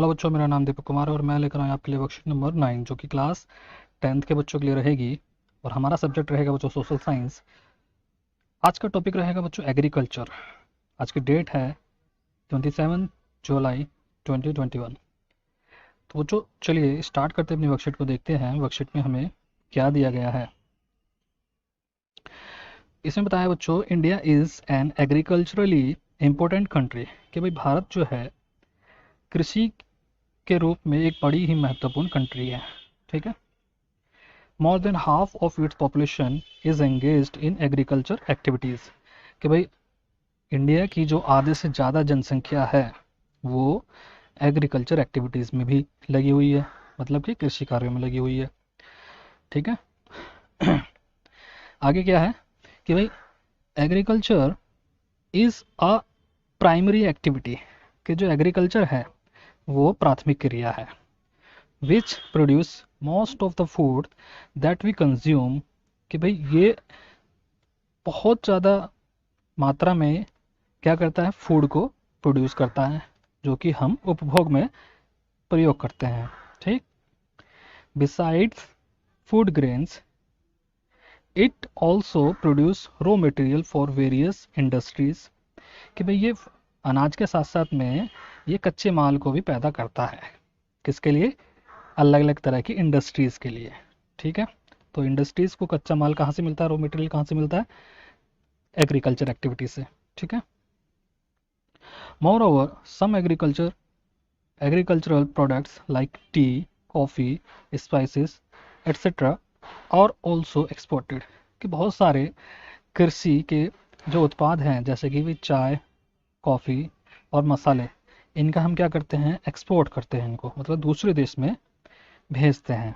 Hello बच्चों, मेरा नाम दीपक कुमार है और मैं लेकर आया आपके लिए वर्कशीट नंबर 9 जो कि क्लास 10th के बच्चों के लिए रहेगी। और हमारा सब्जेक्ट रहेगा बच्चों सोशल साइंस। आज का टॉपिक रहेगा बच्चों एग्रीकल्चर। आज की डेट है 27 जुलाई 2021। तो बच्चों चलिए स्टार्ट करते हैं, अपनी वर्कशीट को देखते हैं। वर्कशीट में हमें क्या दिया गया है। इसमें बताया बच्चों India is an agriculturally important country, कि भाई भारत जो है कृषि के रूप में एक बड़ी ही महत्वपूर्ण कंट्री है। ठीक है। More than half of its population is engaged in agriculture activities, कि भाई इंडिया की जो आधे से ज़्यादा जनसंख्या है वो एग्रीकल्चर एक्टिविटीज़ में भी लगी हुई है, मतलब कि कृषि कार्यों में लगी हुई है। ठीक है। आगे क्या है कि भाई agriculture is a primary activity, कि जो एग्रीकल्चर है वो प्राथमिक क्रिया है। Which produce most of the food that we consume, कि भाई ये बहुत ज़्यादा मात्रा में क्या करता है, फूड को प्रोड्यूस करता है जो कि हम उपभोग में प्रयोग करते हैं। ठीक। Besides food grains it also produce raw material for various industries, कि भाई ये अनाज के साथ साथ में ये कच्चे माल को भी पैदा करता है। किसके लिए? अलग अलग तरह की इंडस्ट्रीज़ के लिए। ठीक है। तो इंडस्ट्रीज़ को कच्चा माल कहाँ से मिलता है, रॉ मटेरियल कहाँ से मिलता है? एग्रीकल्चर एक्टिविटी से। ठीक है। Moreover some agricultural products like tea, coffee, spices, etc. are also exported, कि बहुत सारे कृषि के जो उत्पाद हैं जैसे कि भी चाय, कॉफ़ी और मसाले, इनका हम क्या करते हैं, एक्सपोर्ट करते हैं इनको, मतलब दूसरे देश में भेजते हैं।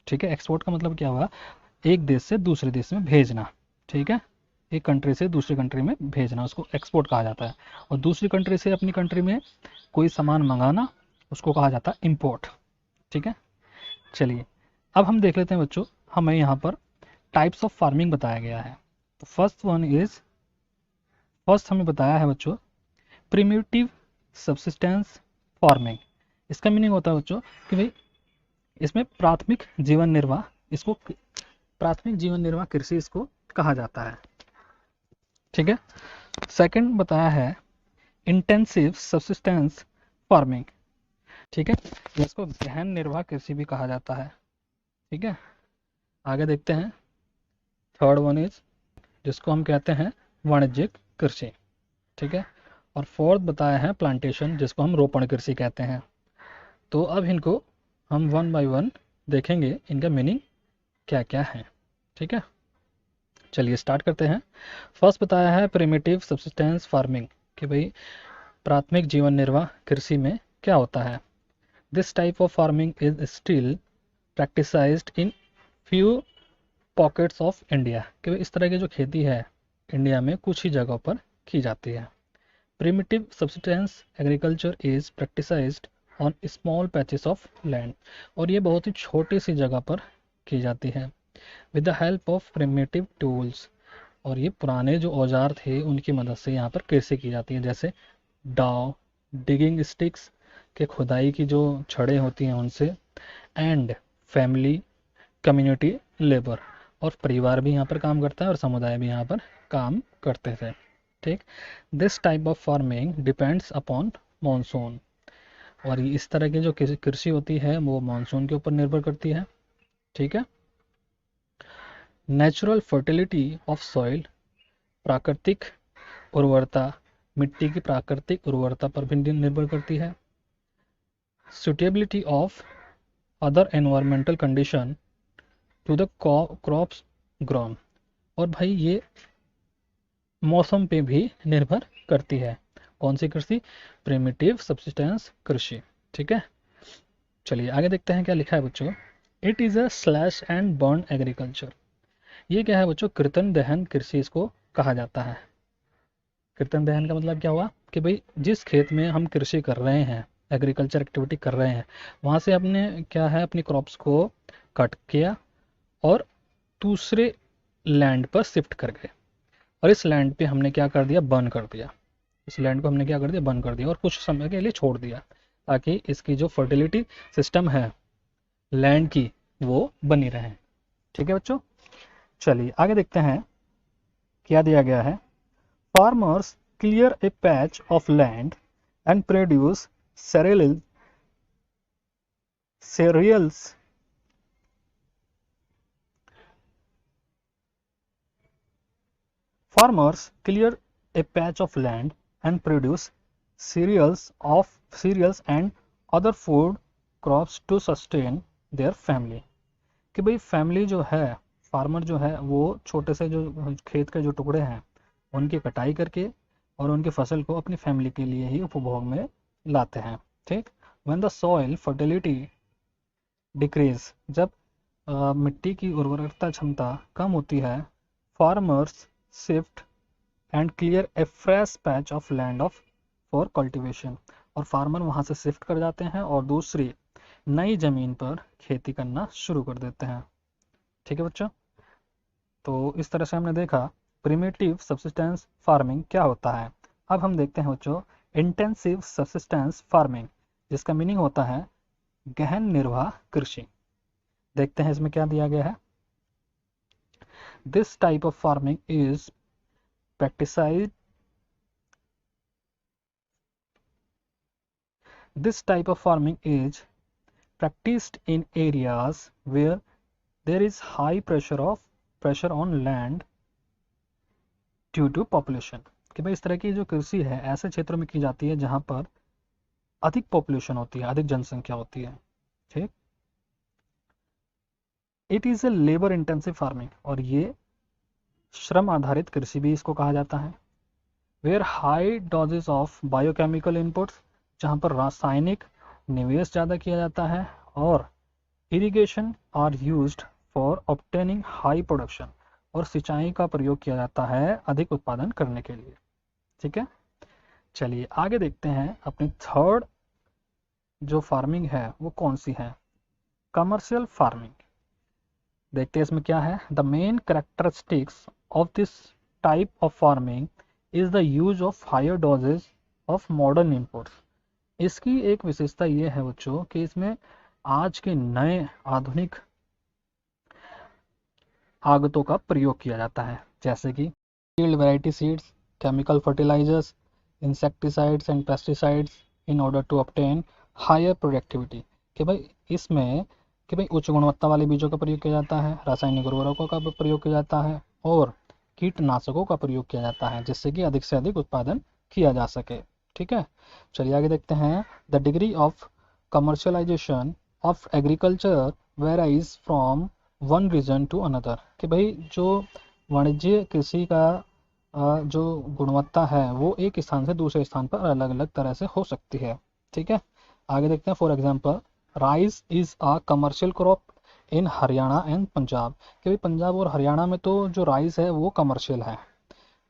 ठीक है। एक्सपोर्ट का मतलब क्या हुआ? एक देश से दूसरे देश में भेजना। ठीक है। एक कंट्री से दूसरी कंट्री में भेजना, उसको एक्सपोर्ट कहा जाता है। और दूसरी कंट्री से अपनी कंट्री में कोई सामान मंगाना, उसको कहा जाता है इम्पोर्ट। ठीक है। चलिए अब हम देख लेते हैं बच्चों, हमें यहाँ पर टाइप्स ऑफ फार्मिंग बताया गया है। तो फर्स्ट हमें बताया है बच्चों प्रिमिटिव सब्सिस्टेंस फार्मिंग। इसका मीनिंग होता है बच्चों कि भाई इसमें प्राथमिक जीवन निर्वाह कृषि इसको कहा जाता है। ठीक है। सेकंड बताया है इंटेंसिव सब्सिस्टेंस फार्मिंग। ठीक है। इसको गहन निर्वाह कृषि भी कहा जाता है। ठीक है। आगे देखते हैं। थर्ड वन इज जिसको हम कहते हैं वाणिज्यिक कृषि। ठीक है। और फोर्थ बताया है प्लांटेशन, जिसको हम रोपण कृषि कहते हैं। तो अब इनको हम वन बाय वन देखेंगे, इनका मीनिंग क्या क्या है। ठीक है। चलिए स्टार्ट करते हैं। फर्स्ट बताया है प्रिमिटिव सब्सिस्टेंस फार्मिंग, कि भाई प्राथमिक जीवन निर्वाह कृषि में क्या होता है। This type of farming is still practised in few pockets of India, कि इस तरह की जो खेती है इंडिया में कुछ ही जगहों पर की जाती है। Primitive subsistence agriculture is practised on small patches of land, और ये बहुत ही छोटी सी जगह पर की जाती है। With the help of primitive tools, और ये पुराने जो औजार थे उनकी मदद से यहाँ पर कृषि की जाती है, जैसे डाव, डिगिंग स्टिक्स के खुदाई की जो छड़ें होती हैं उनसे, एंड फैमिली कम्युनिटी लेबर, और परिवार भी यहाँ पर काम करता है और समुदाय भी यहाँ पर काम करते थे। ठीक। This type of farming depends upon monsoon, और इस तरह की जो कृषि होती है वो मानसून के ऊपर निर्भर करती है। ठीक है। नेचुरल फर्टिलिटी ऑफ सॉइल, प्राकृतिक उर्वरता, मिट्टी की प्राकृतिक उर्वरता पर भी निर्भर करती है। Suitability of other environmental condition to the crops grown, और भाई ये मौसम पे भी निर्भर करती है। कौन सी कृषि? प्रिमिटिव सब्सिस्टेंस कृषि। ठीक है। चलिए आगे देखते हैं क्या लिखा है बच्चों। It is a slash and burn agriculture, ये क्या है बच्चों? कृतन दहन कृषि इसको कहा जाता है। कृतन दहन का मतलब क्या हुआ कि भाई जिस खेत में हम कृषि कर रहे हैं, एग्रीकल्चर एक्टिविटी कर रहे हैं, वहाँ से अपने क्या है अपनी क्रॉप्स को कट किया और दूसरे लैंड पर शिफ्ट कर गए, और इस लैंड पे हमने क्या कर दिया? बर्न कर दिया। इस लैंड को हमने क्या कर दिया? बर्न कर दिया, और कुछ समय के लिए छोड़ दिया ताकि इसकी जो फर्टिलिटी सिस्टम है लैंड की वो बनी रहे। ठीक है बच्चों, चलिए आगे देखते हैं क्या दिया गया है। Farmers clear A patch of land and produce cereals farmers clear a patch of land and produce cereals and other food crops to sustain their family। कि भाई फैमिली जो है, फार्मर जो है वो छोटे से जो खेत के जो टुकड़े हैं उनकी कटाई करके और उनकी फसल को अपनी फैमिली के लिए ही उपभोग में लाते हैं। ठीक, when the soil fertility decrease, जब मिट्टी की उर्वरकता क्षमता कम होती है, farmers shift and clear A fresh patch of land of for cultivation, और फार्मर वहाँ से शिफ्ट कर जाते हैं और दूसरी नई ज़मीन पर खेती करना शुरू कर देते हैं। ठीक है बच्चों, तो इस तरह से हमने देखा प्रिमिटिव सब्सिस्टेंस फार्मिंग क्या होता है। अब हम देखते हैं बच्चों इंटेंसिव सब्सिस्टेंस फार्मिंग, जिसका मीनिंग होता है गहन निर्वाह कृषि। देखते हैं इसमें क्या दिया गया है। This type of farming is practiced This type of farming is practiced in areas where there is high pressure on land due to population। कि भाई इस तरह की जो कृषि है ऐसे क्षेत्रों में की जाती है जहां पर अधिक पॉपुलेशन होती है, अधिक जनसंख्या होती है। ठीक, it is a labour intensive farming, और ये श्रम आधारित कृषि भी इसको कहा जाता है। Where high doses of biochemical inputs, जहाँ पर रासायनिक निवेश ज़्यादा किया जाता है, और irrigation are used for obtaining high production, और सिंचाई का प्रयोग किया जाता है अधिक उत्पादन करने के लिए। ठीक है, चलिए आगे देखते हैं अपनी थर्ड जो फार्मिंग है वो कौन सी है, कमर्शियल फार्मिंग। देखते हैं इसमें क्या है। The main characteristics of this type of farming is the use of higher doses of modern inputs. इसकी एक विशेषता ये है बच्चों कि इसमें आज के नए आधुनिक आगतों का प्रयोग किया जाता है, जैसे कि field variety seeds, chemical fertilizers, insecticides and pesticides in order to obtain higher productivity. कि भाई इसमें कि भाई उच्च गुणवत्ता वाले बीजों का प्रयोग किया जाता है, रासायनिक उर्वरकों का प्रयोग किया जाता है और कीटनाशकों का प्रयोग किया जाता है, जिससे कि अधिक से अधिक उत्पादन किया जा सके। ठीक है, चलिए आगे देखते हैं। The degree of commercialization of agriculture varies from one region to another. कि भाई जो वाणिज्य कृषि का जो गुणवत्ता है वो एक स्थान से दूसरे स्थान पर अलग अलग तरह से हो सकती है। ठीक है, आगे देखते हैं। For example rice is a commercial crop in Haryana and Punjab. कि भाई पंजाब और हरियाणा में तो जो राइस है वो कमर्शियल है,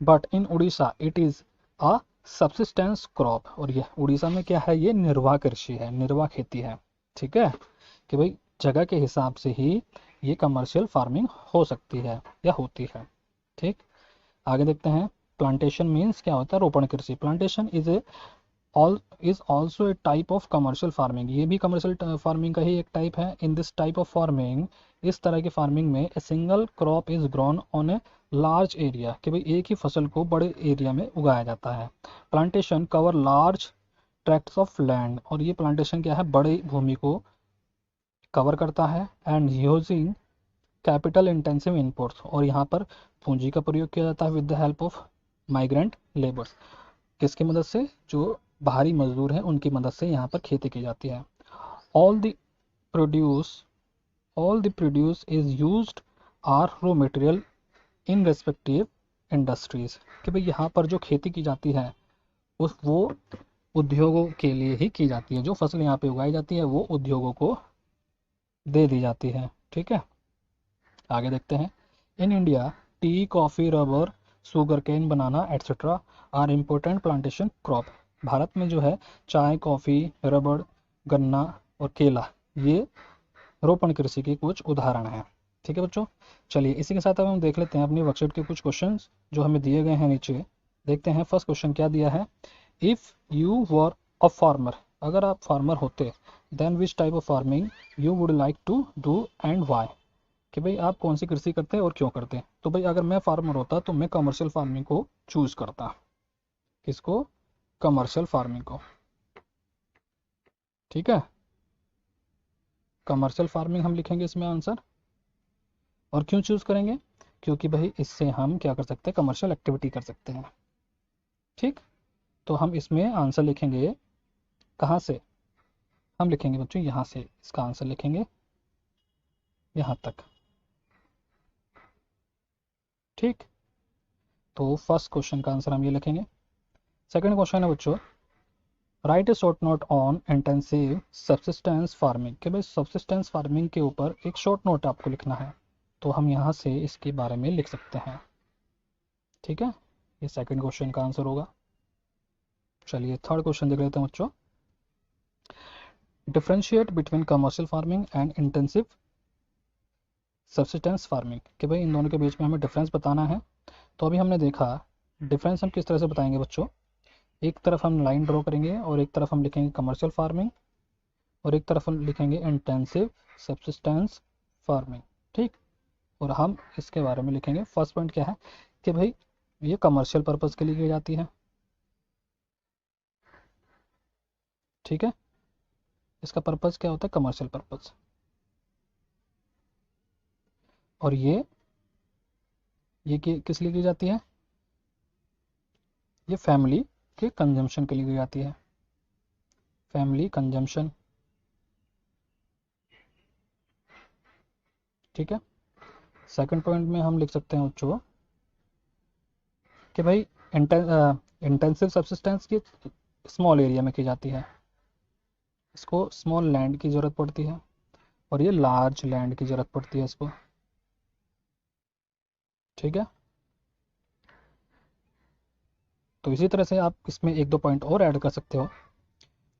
but in Orissa it is a subsistence crop. और ये उड़ीसा में क्या है, ये निर्वाह कृषि है, निर्वाह खेती है। ठीक है, कि भाई जगह के हिसाब से ही ये कमर्शियल फार्मिंग हो सकती है या होती है। ठीक, आगे देखते हैं। प्लांटेशन मीन्स क्या होता है, रोपण कृषि। Plantation is also a type of commercial farming. ये भी कमर्शियल फार्मिंग का ही एक टाइप है। In this type of farming, इस तरह की फार्मिंग में a single crop is grown on a large area. कि भाई एक ही फसल को बड़े एरिया में उगाया जाता है। Plantation cover large tracts of land, और ये प्लांटेशन क्या है, बड़ी भूमि को कवर करता है। And using capital intensive inputs, और यहाँ पर पूंजी का प्रयोग किया जाता है with the help of migrant labours. किसकी मदद से, जो बाहरी मजदूर हैं उनकी मदद से यहाँ पर खेती की जाती है। All the produce is used are raw material in respective industries. कि भाई यहाँ पर जो खेती की जाती है वो उद्योगों के लिए ही की जाती है। जो फसल यहाँ पे उगाई जाती है वो उद्योगों को दे दी जाती है। ठीक है, आगे देखते हैं। In India tea, coffee, rubber, sugar cane, banana etcetera are important plantation crop. Bharat में जो है चाय, कॉफ़ी, रबड़, गन्ना और केला ये रोपण कृषि के कुछ उदाहरण हैं। ठीक है बच्चों, चलिए इसी के साथ अब हम देख लेते हैं अपनी वर्कशीट के कुछ क्वेश्चंस जो हमें दिए गए हैं नीचे। देखते हैं फर्स्ट क्वेश्चन क्या दिया है। If you were a farmer, अगर आप फार्मर होते then which type of farming you would like to do and why, कि भाई आप कौन सी कृषि करते हैं और क्यों करते हैं। तो भाई अगर मैं फार्मर होता तो मैं कमर्शियल फार्मिंग को चूज करता। किसको? कमर्शियल फार्मिंग को। ठीक है, कमर्शियल फार्मिंग हम लिखेंगे इसमें आंसर। और क्यों चूज करेंगे? क्योंकि भाई इससे हम क्या कर सकते हैं, कमर्शियल एक्टिविटी कर सकते हैं। ठीक, तो हम इसमें आंसर लिखेंगे कहाँ से? हम लिखेंगे बच्चों यहाँ से, इसका आंसर लिखेंगे यहाँ तक। ठीक, तो फर्स्ट क्वेश्चन का आंसर हम ये लिखेंगे। सेकंड क्वेश्चन है बच्चों, right A short note on intensive subsistence farming, कि भाई सब्सिस्टेंस फार्मिंग के ऊपर एक शॉर्ट नोट आपको लिखना है। तो हम यहाँ से इसके बारे में लिख सकते हैं। ठीक है, ये सेकंड क्वेश्चन का आंसर होगा। चलिए थर्ड क्वेश्चन देख लेते हैं बच्चों। Differentiate between commercial farming and intensive subsistence farming, कि भाई इन दोनों के बीच में हमें डिफरेंस बताना है। तो अभी हमने देखा डिफरेंस हम किस तरह से बताएंगे बच्चों, एक तरफ हम लाइन ड्रॉ करेंगे और एक तरफ हम लिखेंगे कमर्शियल फार्मिंग और एक तरफ हम लिखेंगे इंटेंसिव सब्सिस्टेंस फार्मिंग। ठीक, और हम इसके बारे में लिखेंगे। फर्स्ट पॉइंट क्या है कि भाई ये कमर्शियल पर्पज़ के लिए की जाती है। ठीक है, इसका पर्पज़ क्या होता है? Commercial purpose. और ये किस लिए की जाती है? ये फैमिली के कंजम्पशन के लिए की जाती है, फैमिली कंजम्पशन। ठीक है, सेकंड पॉइंट में हम लिख सकते हैं बच्चों कि भाई इंटेंसिव सब्सिस्टेंस की स्मॉल एरिया में की जाती है, इसको स्मॉल लैंड की ज़रूरत पड़ती है और ये लार्ज लैंड की ज़रूरत पड़ती है इसको। ठीक है, तो इसी तरह से आप इसमें एक दो पॉइंट और ऐड कर सकते हो।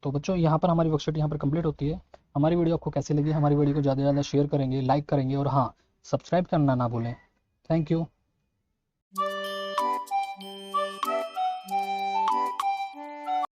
तो बच्चों यहाँ पर हमारी वर्कशीट यहाँ पर कंप्लीट होती है। हमारी वीडियो आपको कैसी लगी? हमारी वीडियो को ज़्यादा से ज़्यादा शेयर करेंगे, लाइक करेंगे और हाँ, सब्सक्राइब करना ना भूलें। Thank you.